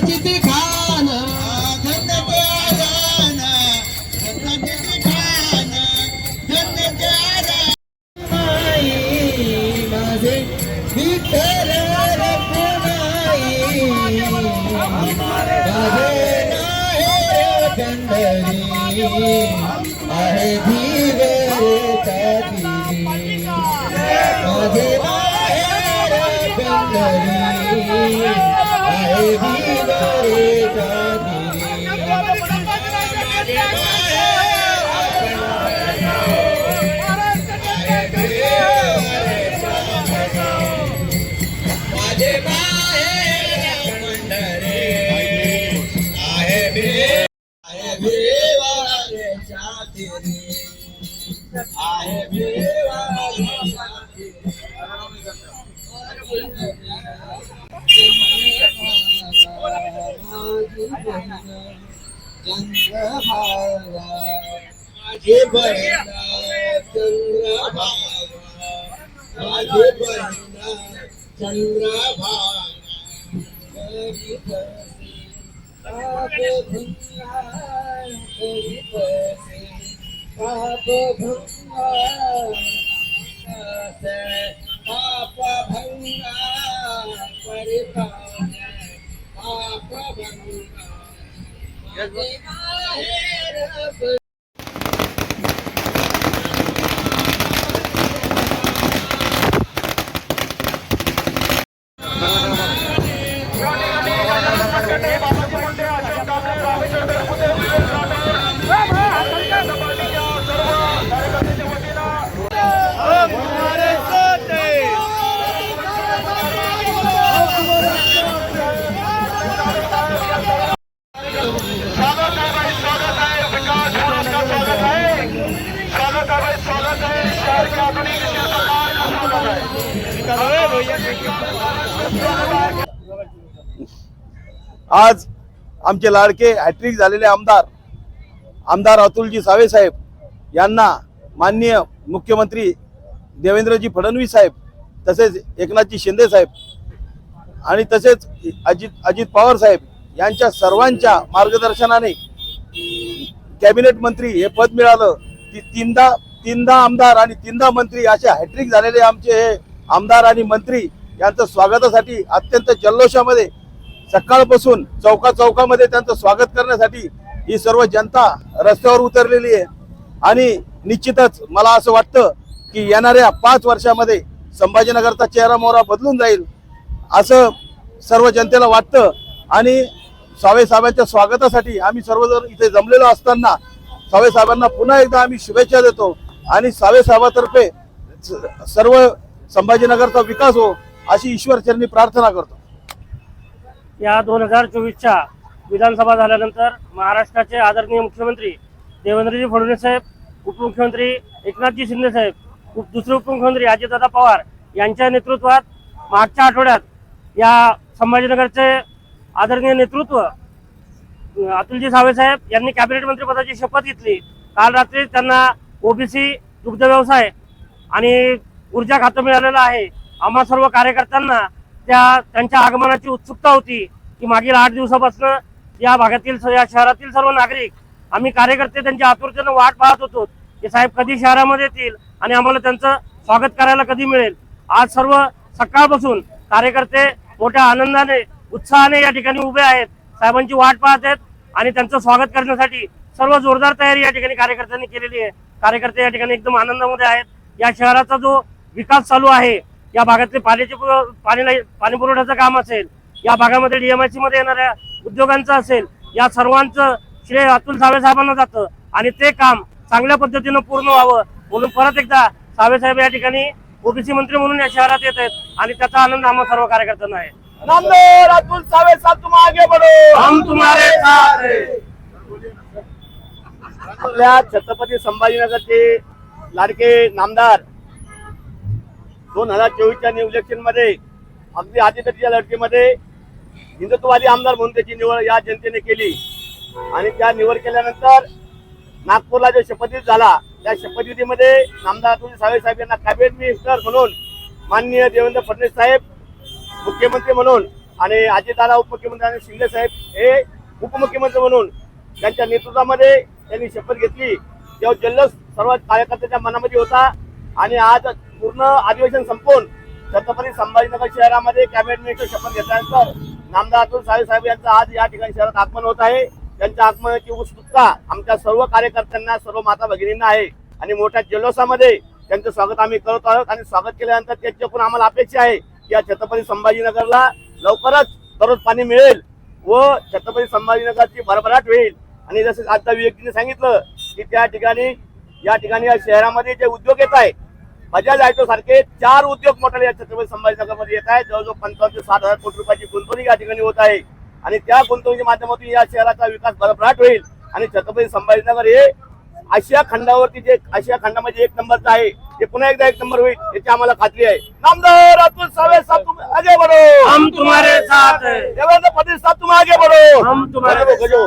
चिती खान धन्य आदान धन्य खान धन्य आदान माई माझे विठ्ठल रखुमाई माझे नाहेर पंढरी आहे धीवरचा दिली माझे नाहेर पंढरी आहे धीवरचा माझे माहेर पंढरी आहे भिवाऱ्याच्या तीरी आहे भिवाऱ्याच्या तीरी चंद्रभागा माझी बहीण चंद्रभागा माझी बहीण चंद्रभागा पाप भंगा पाप भंगा परिपाल पाप भंगा आज आमचे लाडके हॅट्रिक झालेले आमदार अतुलजी सावे साहेब यांना माननीय मुख्यमंत्री देवेंद्रजी फडणवीस साहेब तसेच एकनाथजी शिंदे साहेब आणि तसेच अजित पवार साहेब यांच्या सर्वांच्या मार्गदर्शनाने कॅबिनेट मंत्री हे पद मिळालं. तीनदा आमदार आणि तीनदा मंत्री असे हॅट्रिक झालेले आमचे हे आमदार आणि मंत्री यांचं स्वागतासाठी अत्यंत जल्लोषामध्ये सकाळपासून चौकामध्ये त्यांचं स्वागत करण्यासाठी ही सर्व जनता रस्त्यावर उतरलेली आहे. आणि निश्चितच मला असं वाटतं की येणाऱ्या 5 वर्षामध्ये संभाजीनगरचा चेहरा मोहरा बदलून जाईल असं सर्व जनतेला वाटतं. आणि सावे साहेबांच्या स्वागतासाठी आम्ही सर्वजण इथे जमलेलो असताना सावे साहेबांना पुन्हा एकदा आम्ही शुभेच्छा देतो आणि सावे साहेबांतर्फे सर्व संभाजीनगरचा विकास हो अशी ईश्वरचरणी प्रार्थना करतो. या 2024च्या विधानसभा झाल्यानंतर महाराष्ट्राचे आदरणीय मुख्यमंत्री देवेंद्रजी फडणवीस साहेब, उपमुख्यमंत्री एकनाथजी शिंदे साहेब, दुसरे उपमुख्यमंत्री अजितदादा पवार यांच्या नेतृत्वात मागच्या आठवड्यात या संभाजीनगरचे आदरणीय नेतृत्व अतुलजी सावे साहेब यांनी कॅबिनेट मंत्री पदाची शपथ घेतली. काल रात्री त्यांना ओबीसी, दुग्ध व्यवसाय आणि ऊर्जा खातं मिळालेलं आहे. आम्हा सर्व कार्यकर्त्यांना त्यांच्या आगमनाची उत्सुकता होती की मागील 8 दिवसापासून या भागातील या शहरातील सर्व नागरिक आम्ही कार्यकर्ते त्यांच्या आतुरतेने वाट पाहत होतो की साहेब कधी शहरामध्ये येतील आणि आम्हाला त्यांचं स्वागत करायला कधी मिळेल. आज सर्व सकाळपासून कार्यकर्ते मोठ्या आनंदाने उत्साहाने या ठिकाणी उभे आहेत, साहेबांची वाट पाहत आहेत आणि त्यांचं स्वागत करण्यासाठी सर्व जोरदार तयारी या ठिकाणी कार्यकर्त्यांनी केलेली आहे. कार्यकर्ते या ठिकाणी एकदम आनंदामध्ये आहेत. या शहराचा जो विकास चालू आहे, या भागातले पाणी पुरवठ्याचं काम असेल, या भागामध्ये DMIC मध्ये येणाऱ्या उद्योगांचं असेल, या सर्वांचं श्रेय अतुल सावे साहेबांना जातं आणि ते काम चांगल्या पद्धतीनं पूर्ण व्हावं म्हणून परत एकदा सावे साहेब या ठिकाणी ओबीसी मंत्री म्हणून या शहरात येत आहेत आणि त्याचा आनंद आम्हा सर्व कार्यकर्त्यांना आहे. नामदार अतुल सावे साहेब, तुम आगे बढ़ो, हम तुम्हारे साथ हैं. आपल्या छत्रपती संभाजीनगरचे लाडके नामदार 2024च्या इलेक्शन मध्ये अगदी आदित्यच्या लढतीमध्ये हिंदुत्ववादी आमदार म्हणून त्याची निवड या जनतेने केली आणि त्या निवड केल्यानंतर नागपूरला जो शपथविधी झाला त्या शपथविधीमध्ये नामदार अतुल सावे साहेब यांना कॅबिनेट मिनिस्टर म्हणून माननीय देवेंद्र फडणवीस साहेब मुख्यमंत्री म्हणून आणि अजितदादा उपमुख्यमंत्री आणि शिंदे साहेब हे उपमुख्यमंत्री म्हणून त्यांच्या नेतृत्वामध्ये त्यांनी शपथ घेतली, तेव्हा जल्लोष सर्व कार्यकर्त्यांच्या मनामध्ये होता. आणि आज पूर्ण अधिवेशन संपवून छत्रपती संभाजीनगर शहरामध्ये कॅबिनेट मिनिस्टर शपथ घेतल्यानंतर नामदार अतुल सावे साहेब यांचं आज या ठिकाणी शहरात आगमन होत आहे. त्यांच्या आगमनाची उत्सुकता आमच्या सर्व कार्यकर्त्यांना, सर्व माता भगिनींना आहे आणि मोठ्या जल्लोषामध्ये त्यांचं स्वागत आम्ही करत आहोत. आणि स्वागत केल्यानंतर त्यांच्याकडून आम्हाला अपेक्षा आहे की या छत्रपती संभाजीनगरला लवकरच दररोज पाणी मिळेल व छत्रपती संभाजीनगरची भरभराट होईल. आणि जसं आता विवेकजीने सांगितलं की त्या ठिकाणी या ठिकाणी या शहरामध्ये जे उद्योग येत आहे, बजाज ऑटो सारखे 4 उद्योग मोठे या छत्रपती संभाजीनगर मध्ये येत आहेत. जवळजवळ 55 ते 60,000 कोटी रुपयाची गुंतवणूक या ठिकाणी होत आहे आणि त्या गुंतवणुकीच्या माध्यमातून या शहराचा विकास भरभराट होईल आणि छत्रपती संभाजीनगर हे आशिया खंडावरती जे आशिया खंडामध्ये 1 नंबरचं आहे ते पुन्हा एकदा 1 नंबर होईल याची आम्हाला खात्री आहे. नामदार अतुल सावे साहब तुम आगे बढ़ो, हम तुम्हारे साथ हैं. देवेंद्र फडणवीस साहब तुम आगे बढ़ो, हम तुम्हारे गजो.